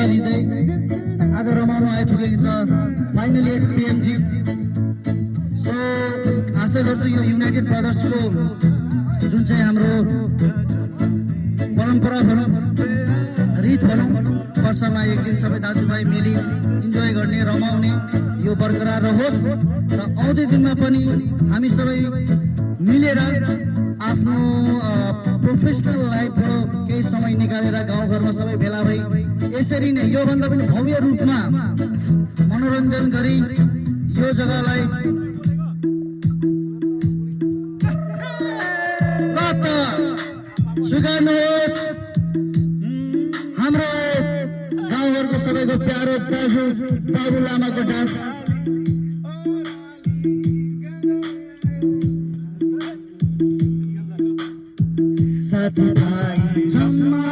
लिँदै आज रमाउनु आइपुगेको छ फाइनली 8 PM जी। सो आशा गर्छु यो युनाइटेड ब्रदर्सको जुन चाहिँ हाम्रो परम्परा भनौँ रीत भनौँ वर्षमा एक दिन सबै दाजुभाइ मिली इन्जोय गर्ने रमाउने यो बरकरार रहोस् र आउँदो दिनमा पनि हामी सबै मिलेर आफ्नो प्रोफेसनल लाइफबाट केही समय निकालेर गाउँघरमा सबै भेला भई यसरी नै योभन्दा पनि भव्य रूपमा मनोरञ्जन गरी यो जग्गालाई स्वीकार्नुहोस्। हाम्रो गाउँघरको सबैको प्यारो दाजु बाबु लामाको डान्स। साथीभाइ जम्मा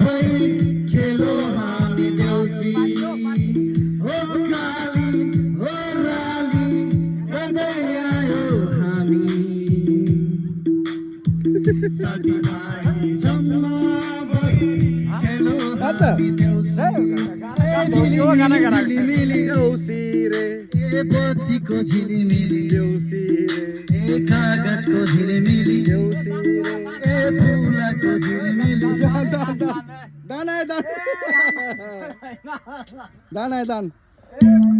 भई खेलो हामी देउसी हो काली हो राली गर्दै आयो हामी। साथीभाइ जम्मा भई खेलो हामी देउसी झिलिमिली देउसी रे ए बत्तीको झिलिमिली देउसी रे ए कागजको झिलिमिली देउसी रे ए फुलको झिलिमिली। दान